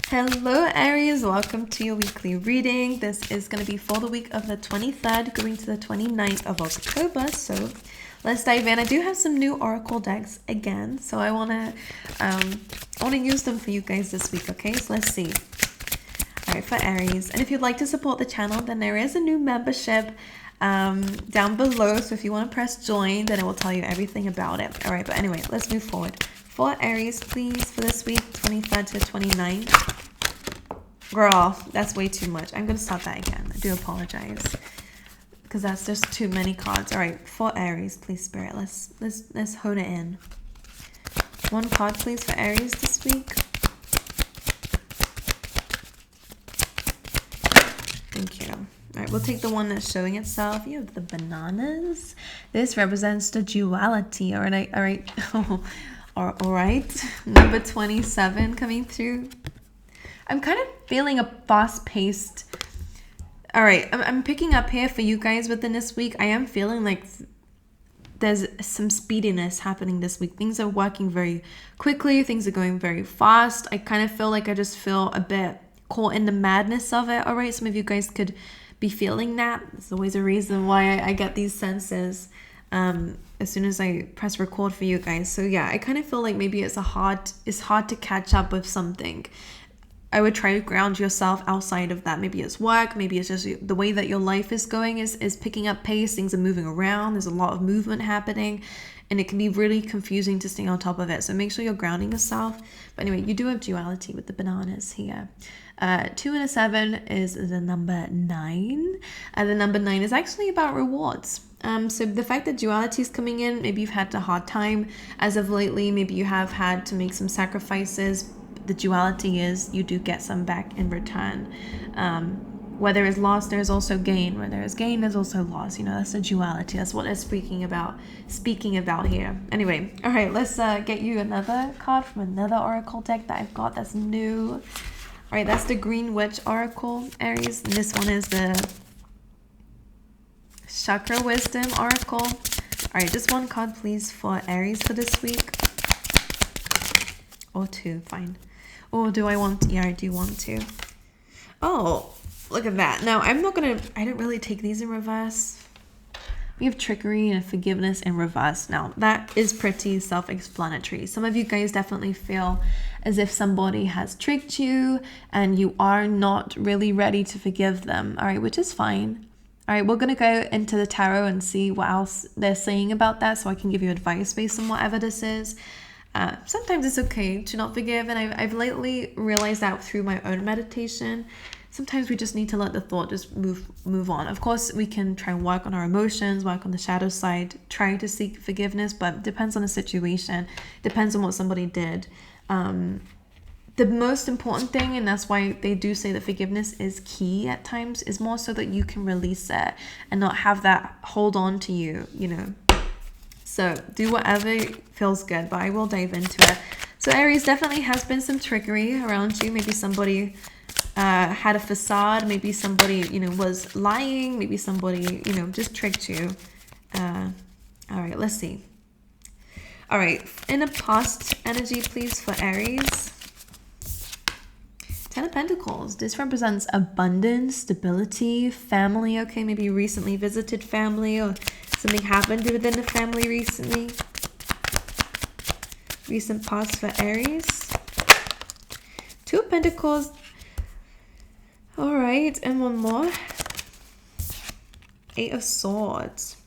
Hello Aries, welcome to your weekly reading. This is going to be for the week of the 23rd going to the 29th of October. So let's dive in. I do have some new oracle decks again, so I want to use them for you guys this week. Okay, so let's see. All right, for Aries, and if you'd like to support the channel, then there is a new membership down below. So if you want to press join, then it will tell you everything about it. All right, but anyway, let's move forward. For Aries, please, for this week, 23rd to 29th. Girl, that's way too much. I'm going to start that again. I do apologize, because that's just too many cards. All right, for Aries, please, Spirit. Let's hone it in. One card, please, for Aries this week. Thank you. All right, we'll take the one that's showing itself. You have the bananas. This represents the duality. All right. All right. Number 27 coming through. I'm kind of feeling a fast-paced. All right, I'm picking up here for you guys within this week. I am feeling like there's some speediness happening this week. Things are working very quickly. Things are going very fast. I kind of feel like I just feel a bit caught in the madness of it. All right, some of you guys could be feeling that. There's always a reason why I get these senses as soon as I press record for you guys. So yeah, I kind of feel like maybe it's hard to catch up with something. I would try to ground yourself outside of that. Maybe it's work, maybe it's just the way that your life is going is picking up pace. Things are moving around. There's a lot of movement happening, and it can be really confusing to stay on top of it. So make sure you're grounding yourself. But anyway, you do have duality with the bananas here. 2 and a 7 is the number 9. The number 9 is actually about rewards. So the fact that duality is coming in, maybe you've had a hard time as of lately. Maybe you have had to make some sacrifices. The duality is you do get some back in return. Where there is loss, there is also gain. Where there is gain, there's also loss. You know, that's the duality. That's what it's speaking about here. Anyway, all right, let's get you another card from another oracle deck that I've got that's new. All right, that's the Green Witch Oracle, Aries. And this one is the Chakra Wisdom Oracle. All right, just one card, please, for Aries for this week. Or two, fine. Or do I want to? Yeah, I do want to. Oh, look at that. Now, I don't really take these in reverse. We have Trickery and Forgiveness in reverse. Now, that is pretty self-explanatory. Some of you guys definitely feel as if somebody has tricked you and you are not really ready to forgive them. All right, which is fine. All right, we're going to go into the tarot and see what else they're saying about that, so I can give you advice based on whatever this is. Sometimes it's okay to not forgive, and I've lately realized that through my own meditation. Sometimes we just need to let the thought just move on. Of course, we can try and work on our emotions, work on the shadow side, try to seek forgiveness, but it depends on the situation, depends on what somebody did. The most important thing, and that's why they do say that forgiveness is key at times, is more so that you can release it and not have that hold on to you, you know. So do whatever feels good, but I will dive into it. So Aries, definitely has been some trickery around you. Maybe somebody had a facade. Maybe somebody, was lying. Maybe somebody, just tricked you. All right, let's see. All right, in a past energy, please, for Aries. 10 of Pentacles. This represents abundance, stability, family. Okay, maybe you recently visited family, or something happened within the family recently. Recent past for Aries. 2 of Pentacles. All right, and one more. 8 of Swords.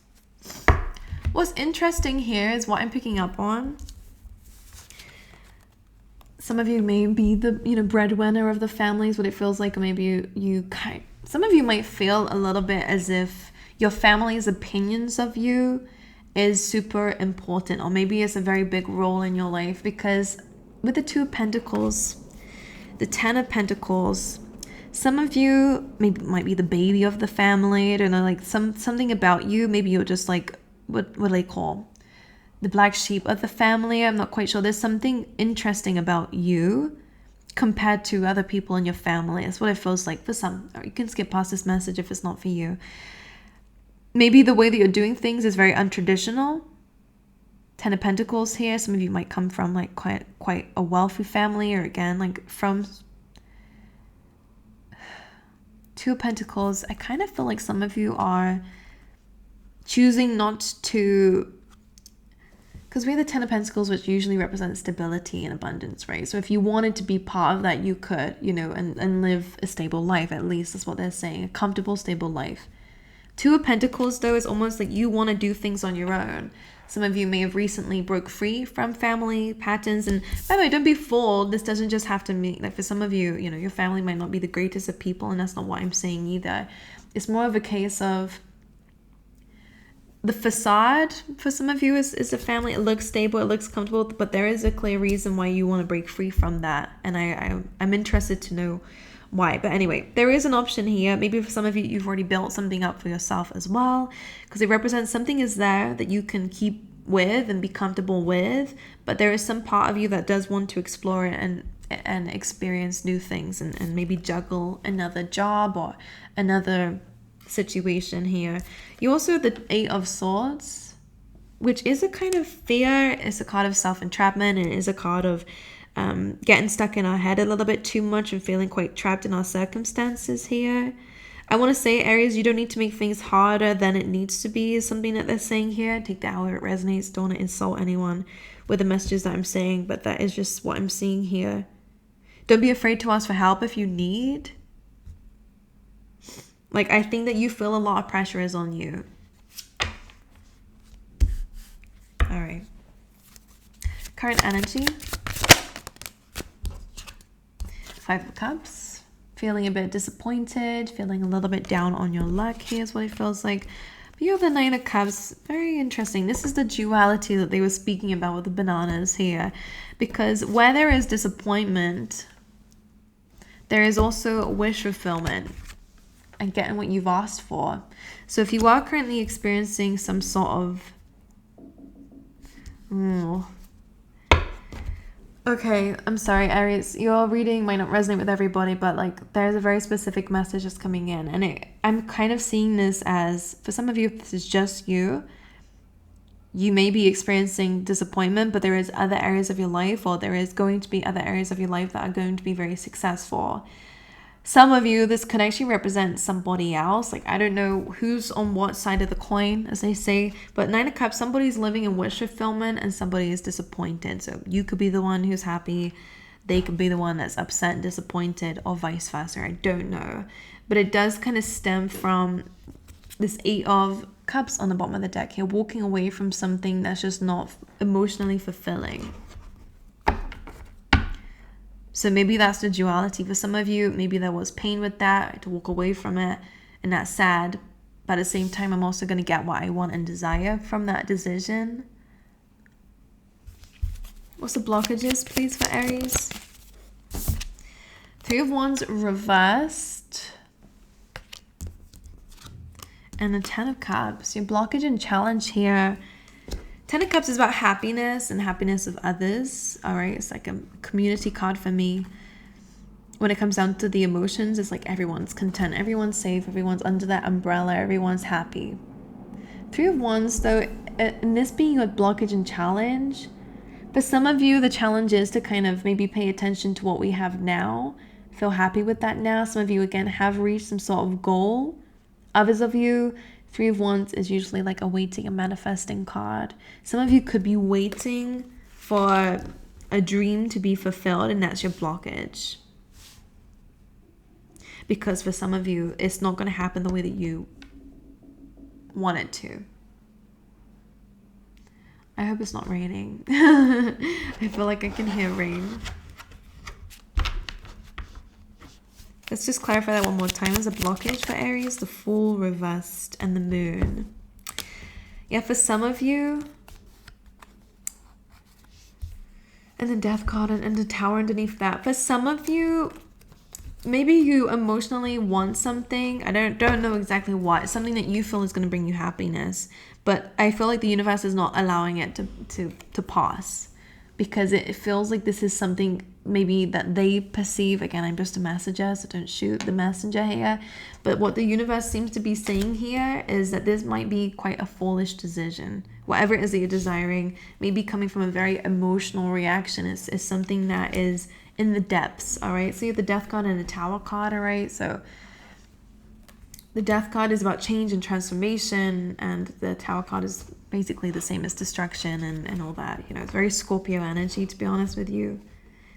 What's interesting here is what I'm picking up on. Some of you may be the breadwinner of the family is what it feels like. Or maybe some of you might feel a little bit as if your family's opinions of you is super important, or maybe it's a very big role in your life, because with the 2 of Pentacles, the 10 of Pentacles, some of you might be the baby of the family. I don't know, like something about you. Maybe you're just like, what do they call? The black sheep of the family. I'm not quite sure. There's something interesting about you compared to other people in your family. That's what it feels like for some. Or you can skip past this message if it's not for you. Maybe the way that you're doing things is very untraditional. 10 of Pentacles here. Some of you might come from like quite a wealthy family, or again, like from Two of Pentacles. I kind of feel like some of you are choosing not to, because we have the Ten of Pentacles, which usually represents stability and abundance, right? So if you wanted to be part of that, you could, you know, and live a stable life, at least that's what they're saying, a comfortable, stable life. Two of Pentacles, though, is almost like you want to do things on your own. Some of you may have recently broke free from family patterns. And by the way, don't be fooled. This doesn't just have to mean, like for some of you, you know, your family might not be the greatest of people, and that's not what I'm saying either. It's more of a case of the facade for some of you is a family. It looks stable, it looks comfortable, but there is a clear reason why you want to break free from that. And I'm interested to know why. But anyway, there is an option here. Maybe for some of you, you've already built something up for yourself as well, because it represents something is there that you can keep with and be comfortable with. But there is some part of you that does want to explore and experience new things and maybe juggle another job or another situation here. You also have the Eight of Swords, which is a kind of fear. It's a card of self-entrapment, and it is a card of getting stuck in our head a little bit too much and feeling quite trapped in our circumstances here. I want to say, Aries, you don't need to make things harder than it needs to be, is something that they're saying here. Take that however it resonates. Don't want to insult anyone with the messages that I'm saying, but that is just what I'm seeing here. Don't be afraid to ask for help if you need. Like, I think that you feel a lot of pressure is on you. All right. Current energy. Five of Cups. Feeling a bit disappointed. Feeling a little bit down on your luck. Here's what it feels like. But you have the Nine of Cups. Very interesting. This is the duality that they were speaking about with the bananas here. Because where there is disappointment, there is also wish fulfillment and getting what you've asked for. So if you are currently experiencing some sort of okay, I'm sorry, Aries, your reading might not resonate with everybody, but like there's a very specific message that's coming in, and I'm kind of seeing this as, for some of you, if this is just you may be experiencing disappointment, but there is other areas of your life, or there is going to be other areas of your life that are going to be very successful. Some of you, this could actually represent somebody else. Like, I don't know who's on what side of the coin, as they say. But Nine of Cups, somebody's living in wish fulfillment and somebody is disappointed. So you could be the one who's happy. They could be the one that's upset and disappointed, or vice versa. I don't know. But it does kind of stem from this Eight of Cups on the bottom of the deck here. Walking away from something that's just not emotionally fulfilling. So maybe that's the duality. For some of you, maybe there was pain with that, to walk away from it, and that's sad. But at the same time, I'm also going to get what I want and desire from that decision. What's the blockages, please, for Aries? Three of Wands reversed. And the Ten of Cups. Your blockage and challenge here. Ten of Cups is about happiness and happiness of others. All right, it's like a community card for me. When it comes down to the emotions, it's like everyone's content, everyone's safe, everyone's under that umbrella, everyone's happy. Three of Wands, though, and this being a blockage and challenge, for some of you, the challenge is to kind of maybe pay attention to what we have now, feel happy with that now. Some of you, again, have reached some sort of goal. Others of you, Three of Wands is usually like a waiting and manifesting card. Some of you could be waiting for a dream to be fulfilled, and that's your blockage. Because for some of you, it's not going to happen the way that you want it to. I hope it's not raining. I feel like I can hear rain. Let's just clarify that one more time. As a blockage for Aries, the Fool reversed and the Moon. Yeah, for some of you, and the Death card and the Tower underneath that. For some of you, maybe you emotionally want something. I don't know exactly what. Something that you feel is going to bring you happiness. But I feel like the universe is not allowing it to pass. Because it feels like this is something maybe that they perceive. Again, I'm just a messenger, so don't shoot the messenger here. But what the universe seems to be saying here is that this might be quite a foolish decision. Whatever it is that you're desiring, maybe coming from a very emotional reaction, is something that is in the depths, all right? So you have the Death card and the Tower card, all right? So The Death card is about change and transformation, and the Tower card is basically the same as destruction and all that. You know, it's very Scorpio energy, to be honest with you.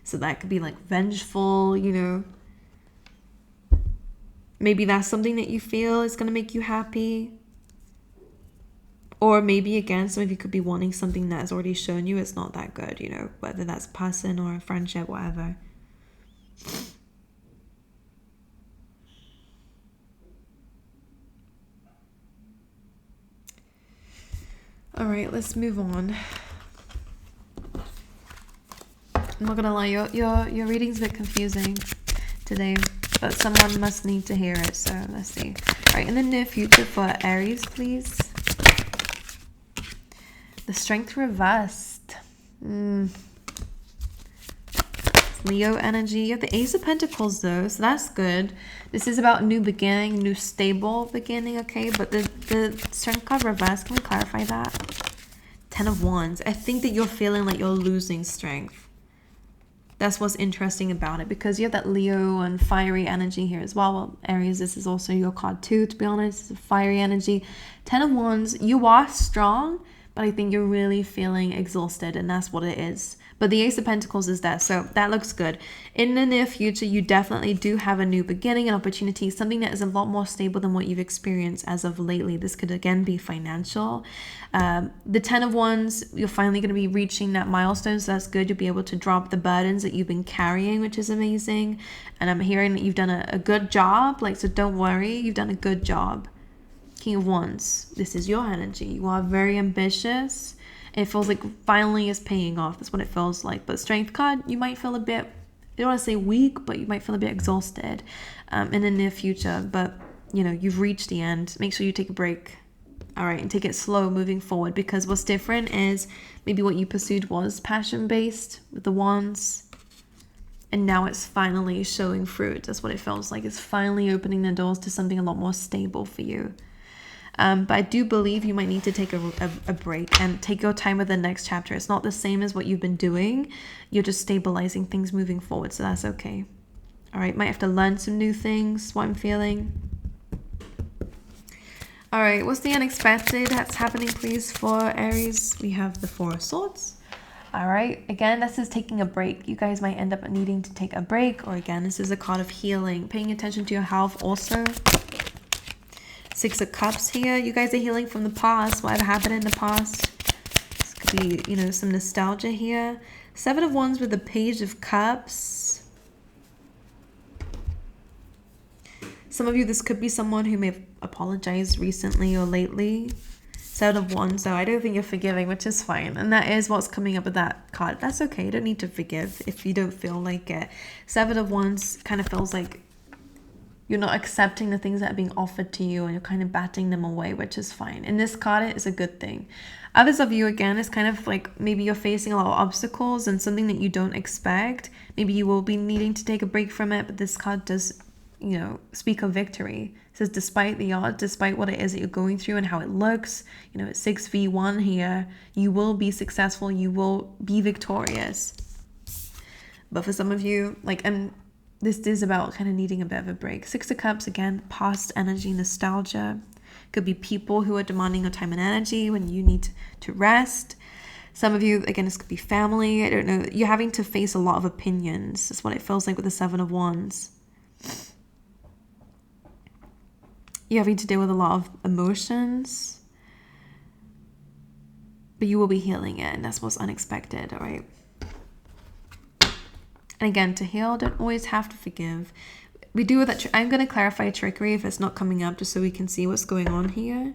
So that could be like vengeful, you know. Maybe that's something that you feel is going to make you happy. Or maybe, again, some of you could be wanting something that has already shown you it's not that good, you know, whether that's a person or a friendship, whatever. All right, let's move on. I'm not gonna lie, your reading's a bit confusing today, but someone must need to hear it, so let's see. All right, in the near future for Aries, please. The Strength reversed. Leo energy. You have the Ace of Pentacles though, so that's good. This is about new beginning, new stable beginning, okay? But the Strength card reverse, can we clarify that? 10 of Wands. I think that you're feeling like you're losing strength. That's what's interesting about it, because you have that Leo and fiery energy here as well. Well, Aries, this is also your card too, to be honest. It's a fiery energy. 10 of Wands, you are strong, but I think you're really feeling exhausted, and that's what it is. But the Ace of Pentacles is there, so that looks good. In the near future, you definitely do have a new beginning, an opportunity, something that is a lot more stable than what you've experienced as of lately. This could, again, be financial. The 10 of Wands, you're finally going to be reaching that milestone, so that's good. You'll be able to drop the burdens that you've been carrying, which is amazing. And I'm hearing that you've done a good job, like, so don't worry, you've done a good job. King of Wands, this is your energy. You are very ambitious. It feels like finally is paying off. That's what it feels like. But Strength card, you might feel a bit, I don't want to say weak, but you might feel a bit exhausted in the near future. But, you know, you've reached the end. Make sure you take a break. All right, and take it slow moving forward, because what's different is maybe what you pursued was passion-based with the Wands. And now it's finally showing fruit. That's what it feels like. It's finally opening the doors to something a lot more stable for you. But I do believe you might need to take a break and take your time with the next chapter. It's not the same as what you've been doing. You're just stabilizing things moving forward, so that's okay. All right, might have to learn some new things, what I'm feeling. All right, what's the unexpected that's happening, please, for Aries? We have the Four of Swords. All right, again, this is taking a break. You guys might end up needing to take a break, or again, this is a card of healing, paying attention to your health also. Six of Cups here. You guys are healing from the past, whatever happened in the past. This could be, you know, some nostalgia here. Seven of Wands with the Page of Cups. Some of you, this could be someone who may have apologized recently or lately. Seven of Wands, so I don't think you're forgiving, which is fine. And that is what's coming up with that card. That's okay. You don't need to forgive if you don't feel like it. Seven of Wands kind of feels like you're not accepting the things that are being offered to you, and you're kind of batting them away, which is fine. In this card, it is a good thing. Others of you, again, it's kind of like maybe you're facing a lot of obstacles and something that you don't expect. Maybe you will be needing to take a break from it, but this card does, you know, speak of victory. It says despite the odds, despite what it is that you're going through and how it looks, you know, it's 6v1 here, you will be successful, you will be victorious. But for some of you, like, and this is about kind of needing a bit of a break. Six of Cups, again, past energy, nostalgia. Could be people who are demanding your time and energy when you need to rest. Some of you, again, this could be family. I don't know. You're having to face a lot of opinions. That's what it feels like with the Seven of Wands. You're having to deal with a lot of emotions. But you will be healing it, and that's what's unexpected, all right? And again, to heal, don't always have to forgive. We do with that. I'm going to clarify trickery if it's not coming up, just so we can see what's going on here.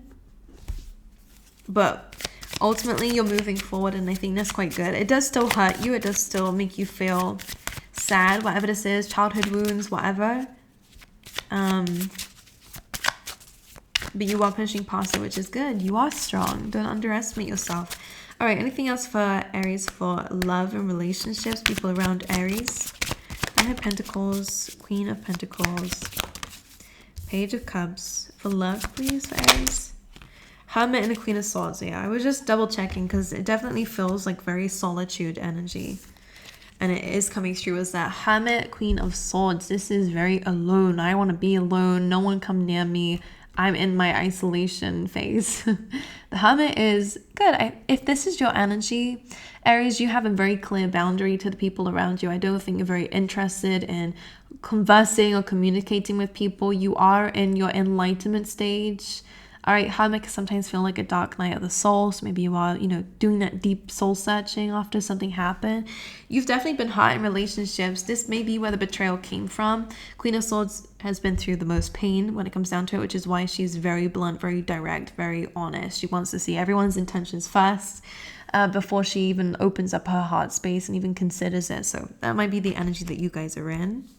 But ultimately, you're moving forward, and I think that's quite good. It does still hurt you. It does still make you feel sad, whatever this is, childhood wounds, whatever. But you are pushing past it, which is good. You are strong. Don't underestimate yourself. All right, anything else for Aries for love and relationships, people around Aries? Nine of Pentacles, Queen of Pentacles, Page of Cups. For love, please, for Aries. Hermit and the Queen of Swords. Yeah, I was just double checking because it definitely feels like very Solitude energy. and it is coming through, is that Hermit, Queen of Swords. This is very alone. I want to be alone. No one come near me. I'm in my isolation phase. The Hermit is good. If this is your energy, Aries, you have a very clear boundary to the people around you. I don't think you're very interested in conversing or communicating with people. You are in your enlightenment stage. All right, Hermit can sometimes feel like a dark night of the soul. So maybe you are, doing that deep soul searching after something happened. You've definitely been hurt in relationships. This may be where the betrayal came from. Queen of Swords has been through the most pain when it comes down to it, which is why she's very blunt, very direct, very honest. She wants to see everyone's intentions first before she even opens up her heart space and even considers it. So that might be the energy that you guys are in.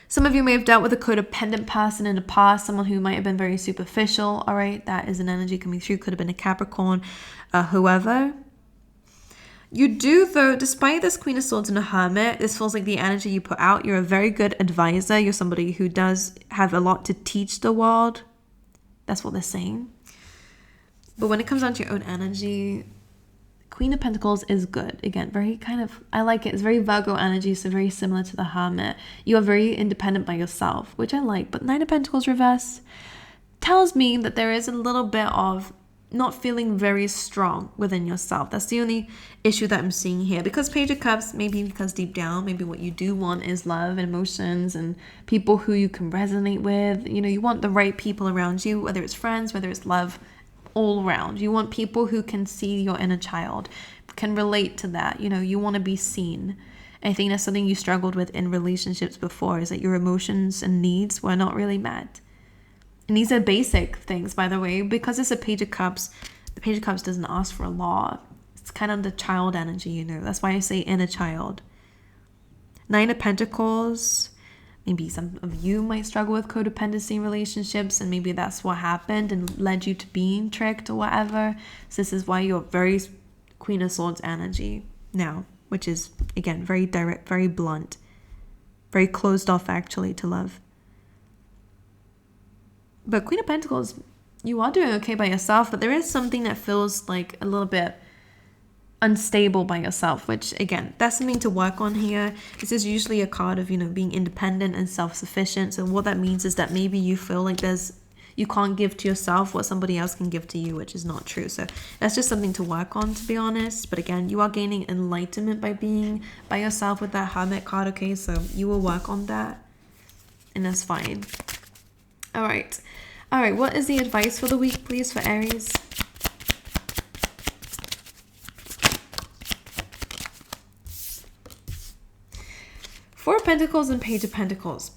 Some of you may have dealt with a codependent person in the past, someone who might have been very superficial. All right, that is an energy coming through. Could have been a Capricorn, whoever. You do, though, despite this Queen of Swords and a Hermit, this feels like the energy you put out. You're a very good advisor. You're somebody who does have a lot to teach the world. That's what they're saying. But when it comes down to your own energy, Queen of Pentacles is good. Again, very kind of, I like it. It's very Virgo energy, so very similar to the Hermit. You are very independent by yourself, which I like. But Knight of Pentacles reverse tells me that there is a little bit of not feeling very strong within yourself. That's the only issue that I'm seeing here. Because Page of Cups, maybe because deep down, maybe what you do want is love and emotions and people who you can resonate with. You want the right people around you, whether it's friends, whether it's love, all around. You want people who can see your inner child, can relate to that. You want to be seen. I think that's something you struggled with in relationships before, is that your emotions and needs were not really met. And these are basic things, by the way, because it's a Page of Cups. The Page of Cups doesn't ask for a lot. It's kind of the child energy, That's why I say inner child. Nine of Pentacles. Maybe some of you might struggle with codependency in relationships, and maybe that's what happened and led you to being tricked or whatever. So this is why you're very Queen of Swords energy now, which is, again, very direct, very blunt, very closed off actually to love. But Queen of Pentacles, you are doing okay by yourself, but there is something that feels like a little bit unstable by yourself, which again, that's something to work on here. This is usually a card of being independent and self-sufficient. So what that means is that maybe you feel like you can't give to yourself what somebody else can give to you, which is not true. So that's just something to work on, to be honest. But again, you are gaining enlightenment by being by yourself with that Hermit card. Okay, so you will work on that, and that's fine. All right, what is the advice for the week, please, for Aries? Four of Pentacles and Page of Pentacles.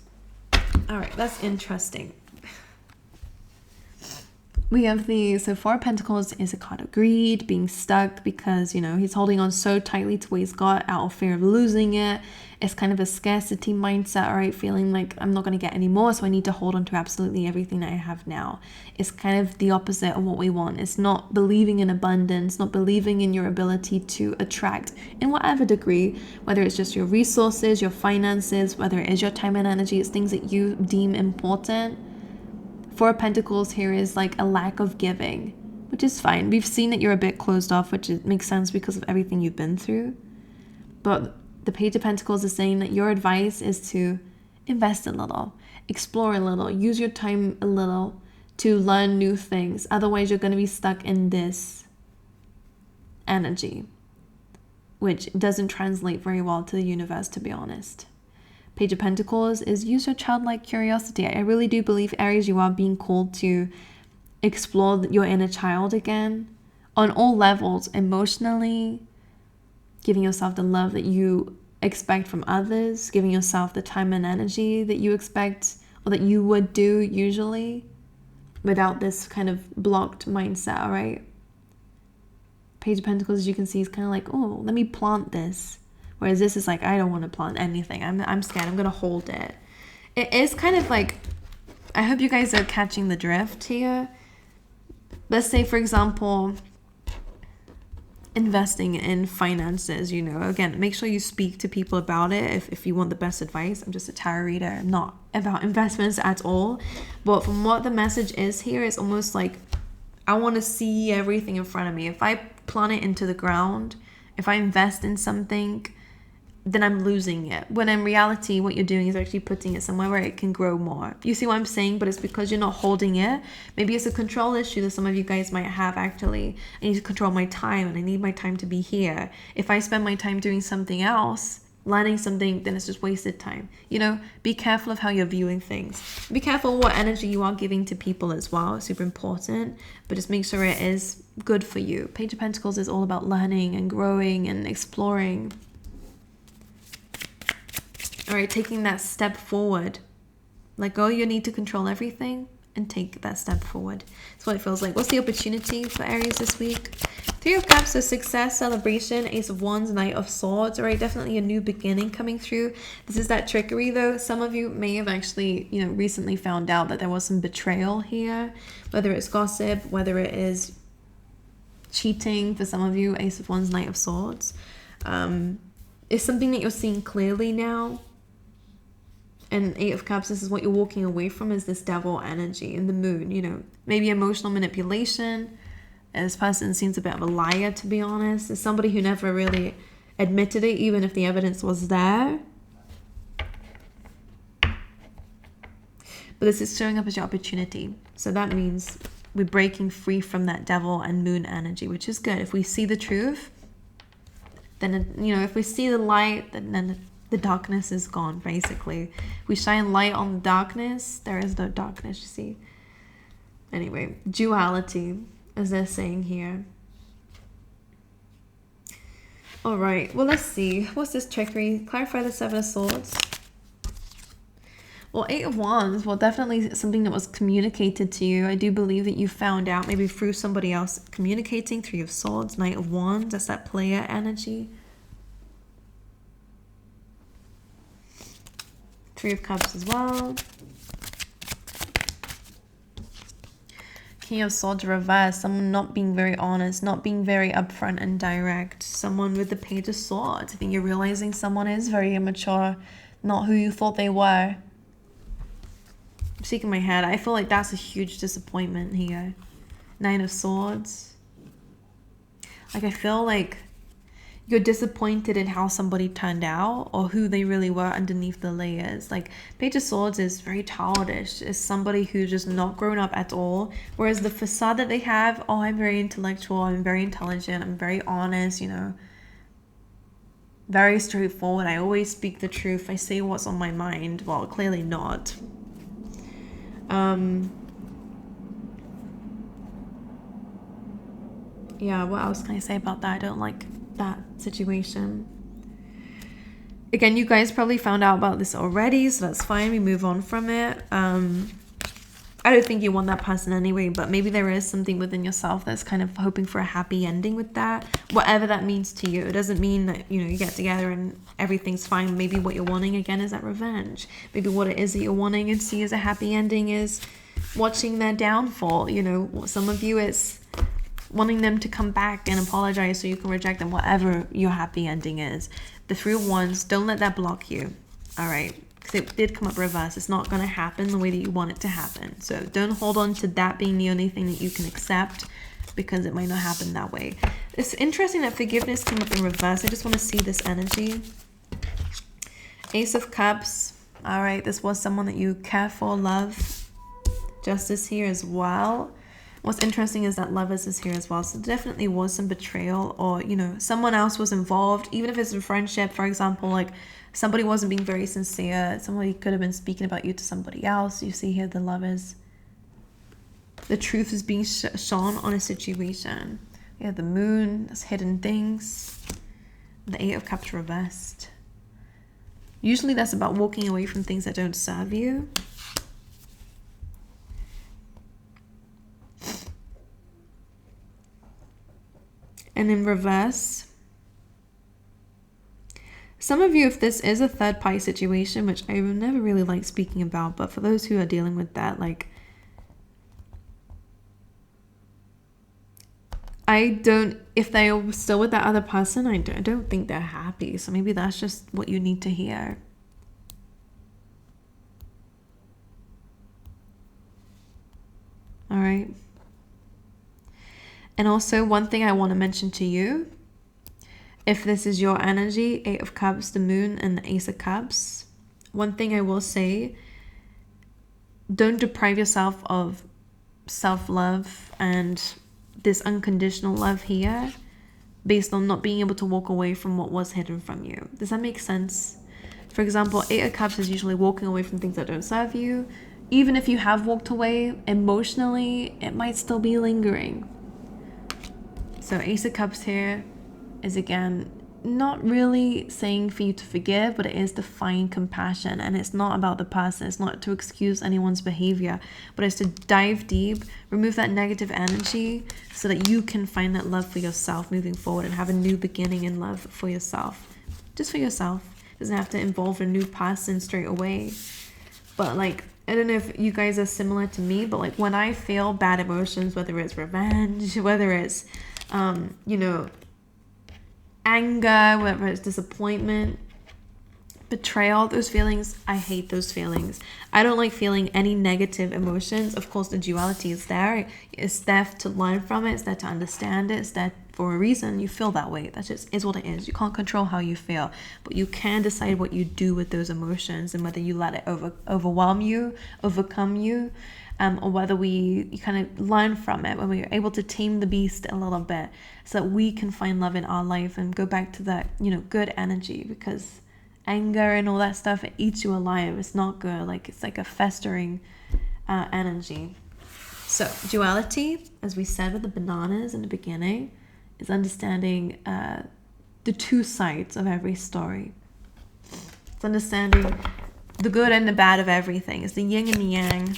All right, that's interesting. We have so Four of Pentacles is a card of greed, being stuck because, he's holding on so tightly to what he's got out of fear of losing it. It's kind of a scarcity mindset, all right? Feeling like I'm not going to get any more, so I need to hold on to absolutely everything that I have now. It's kind of the opposite of what we want. It's not believing in abundance, not believing in your ability to attract in whatever degree, whether it's just your resources, your finances, whether it is your time and energy, it's things that you deem important. Four of Pentacles here is like a lack of giving, which is fine. We've seen that you're a bit closed off, which makes sense because of everything you've been through. But the Page of Pentacles is saying that your advice is to invest a little, explore a little, use your time a little to learn new things. Otherwise, you're going to be stuck in this energy, which doesn't translate very well to the universe, to be honest. Page of Pentacles is use your childlike curiosity. I really do believe, Aries, you are being called to explore your inner child again on all levels, emotionally, giving yourself the love that you expect from others, giving yourself the time and energy that you expect or that you would do usually without this kind of blocked mindset, all right? Page of Pentacles, as you can see, is kind of like, oh, let me plant this. Whereas this is like, I don't want to plant anything. I'm scared. I'm going to hold it. It is kind of like, I hope you guys are catching the drift here. Let's say, for example, investing in finances, again, make sure you speak to people about it if you want the best advice. I'm just a tarot reader. I'm not about investments at all. But from what the message is here, it's almost like I want to see everything in front of me. If I plant it into the ground, if I invest in something, then I'm losing it. When in reality, what you're doing is actually putting it somewhere where it can grow more. You see what I'm saying? But it's because you're not holding it. Maybe it's a control issue that some of you guys might have actually. I need to control my time and I need my time to be here. If I spend my time doing something else, learning something, then it's just wasted time. You know, be careful of how you're viewing things. Be careful what energy you are giving to people as well. It's super important, but just make sure it is good for you. Page of Pentacles is all about learning and growing and exploring. All right, taking that step forward. Let go your need to control everything and take that step forward. That's what it feels like. What's the opportunity for Aries this week? Three of Cups, so success, celebration, Ace of Wands, Knight of Swords. All right, definitely a new beginning coming through. This is that trickery though. Some of you may have actually, you know, recently found out that there was some betrayal here, whether it's gossip, whether it is cheating for some of you, Ace of Wands, Knight of Swords. It's something that you're seeing clearly now. And Eight of Cups, this is what you're walking away from, is this devil energy in the moon, you know, maybe emotional manipulation. This person seems a bit of a liar, to be honest. It's somebody who never really admitted it, even if the evidence was there. But this is showing up as your opportunity. So that means we're breaking free from that devil and moon energy, which is good. If we see the truth, then, you know, if we see the light, then the darkness is gone, basically. If we shine light on the darkness, there is no darkness, you see. Anyway, duality, as they're saying here. All right, well, let's see. What's this trickery? Clarify the Seven of Swords. Well, Eight of Wands, well, definitely something that was communicated to you. I do believe that you found out maybe through somebody else communicating. Three of Swords, Knight of Wands, that's that player energy. Three of Cups as well. King of Swords reverse. Someone not being very honest, not being very upfront and direct. Someone with the Page of Swords. I think you're realizing someone is very immature, not who you thought they were. I'm shaking my head. I feel like that's a huge disappointment here. Nine of Swords. Like, I feel like you're disappointed in how somebody turned out or who they really were underneath the layers. Like, Page of Swords is very childish. It's somebody who's just not grown up at all. Whereas the facade that they have, oh, I'm very intellectual, I'm very intelligent, I'm very honest, you know. Very straightforward. I always speak the truth. I say what's on my mind. Well, clearly not. Yeah, what else can I say about that? I don't like that situation. Again, you guys probably found out about this already, so that's fine. We move on from it. I don't think you want that person anyway, but maybe there is something within yourself that's kind of hoping for a happy ending with that, whatever that means to you. It doesn't mean that, you know, you get together and everything's fine. Maybe what you're wanting again is that revenge. Maybe what it is that you're wanting and see as a happy ending is watching their downfall. You know, some of you, it's wanting them to come back and apologize so you can reject them, whatever your happy ending is. The Three of Wands, don't let that block you. All right, because it did come up reverse. It's not going to happen the way that you want it to happen. So don't hold on to that being the only thing that you can accept, because it might not happen that way. It's interesting that forgiveness came up in reverse. I just want to see this energy. Ace of Cups. All right, this was someone that you care for, love. Justice here as well. What's interesting is that Lovers is here as well. So there definitely was some betrayal, or, you know, someone else was involved. Even if it's a friendship, for example, like somebody wasn't being very sincere. Somebody could have been speaking about you to somebody else. You see here the Lovers. The truth is being shone on a situation. We have the Moon, that's hidden things. The Eight of Cups reversed. Usually that's about walking away from things that don't serve you. And in reverse, some of you, if this is a third party situation, which I never really like speaking about, but for those who are dealing with that, like, if they're still with that other person, I don't think they're happy. So maybe that's just what you need to hear. All right. And also, one thing I want to mention to you if this is your energy, 8 of Cups, the Moon, and the Ace of Cups, one thing I will say, don't deprive yourself of self-love and this unconditional love here based on not being able to walk away from what was hidden from you. Does that make sense? For example, 8 of Cups is usually walking away from things that don't serve you. Even if you have walked away emotionally, it might still be lingering. So Ace of Cups here is, again, not really saying for you to forgive, but it is to find compassion. And it's not about the person. It's not to excuse anyone's behavior, but it's to dive deep, remove that negative energy so that you can find that love for yourself moving forward and have a new beginning in love for yourself. Just for yourself. It doesn't have to involve a new person straight away. But like, I don't know if you guys are similar to me, but like when I feel bad emotions, whether it's revenge, whether it's, anger, whether it's disappointment, betrayal, those feelings, I hate those feelings. I don't like feeling any negative emotions. Of course, the duality is there. It's there to learn from it. It's there to understand it. It's there for a reason. You feel that way. That just is what it is. You can't control how you feel, but you can decide what you do with those emotions and whether you let it overwhelm you, overcome you, or whether you kind of learn from it, when we're able to tame the beast a little bit so that we can find love in our life and go back to that, good energy, because anger and all that stuff, it eats you alive. It's not good. Like, it's like a festering energy. So duality, as we said with the bananas in the beginning, is understanding the two sides of every story. It's understanding the good and the bad of everything. It's the yin and the yang.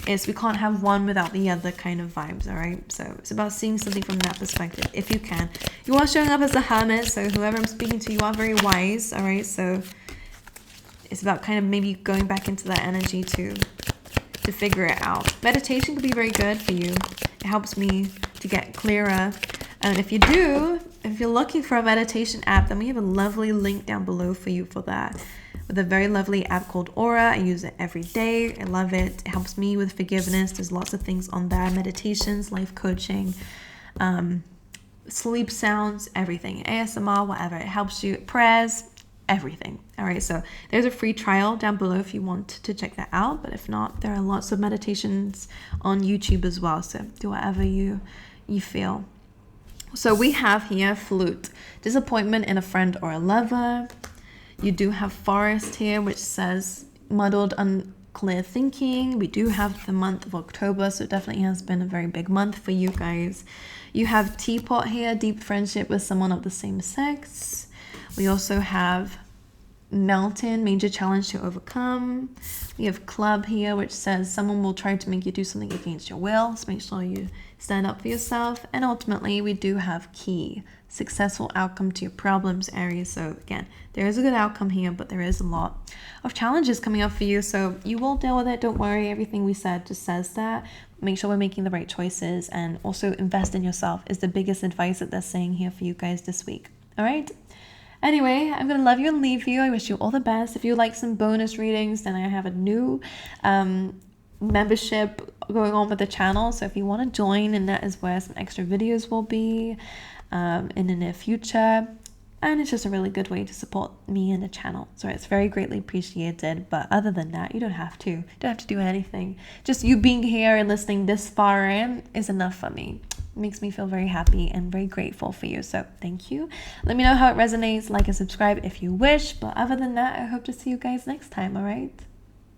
We can't have one without the other kind of vibes, all right? So it's about seeing something from that perspective, if you can. You are showing up as a hermit, so whoever I'm speaking to, you are very wise, all right? So it's about kind of maybe going back into that energy to figure it out. Meditation could be very good for you. It helps me to get clearer. And if you're looking for a meditation app, then we have a lovely link down below for you for that. With a very lovely app called Aura. I use it every day. I love it. It helps me with forgiveness. There's lots of things on there. Meditations, life coaching, sleep sounds, everything. ASMR, whatever. It helps you. Prayers, everything. All right, so there's a free trial down below if you want to check that out. But if not, there are lots of meditations on YouTube as well. So do whatever you feel. So we have here Flute. Disappointment in a friend or a lover. You do have Forest here, which says muddled, unclear thinking. We do have the month of October, so it definitely has been a very big month for you guys. You have Teapot here, deep friendship with someone of the same sex. We also have Mountain, major challenge to overcome. We have Club here, which says someone will try to make you do something against your will, so make sure you stand up for yourself. And ultimately, we do have Key, successful outcome to your problems, Aries. So again, there is a good outcome here, but there is a lot of challenges coming up for you, so you will deal with it. Don't worry, everything we said just says that. Make sure we're making the right choices, and also invest in yourself is the biggest advice that they're saying here for you guys this week. All right, anyway, I'm gonna love you and leave you. I wish you all the best. If you like some bonus readings, then I have a new membership going on with the channel, so if you want to join, and that is where some extra videos will be in the near future. And it's just a really good way to support me and the channel, so it's very greatly appreciated. But other than that, you don't have to do anything. Just you being here and listening this far in is enough for me. It makes me feel very happy and very grateful for you, so thank you. Let me know how it resonates. Like and subscribe if you wish, but other than that, I hope to see you guys next time. All right.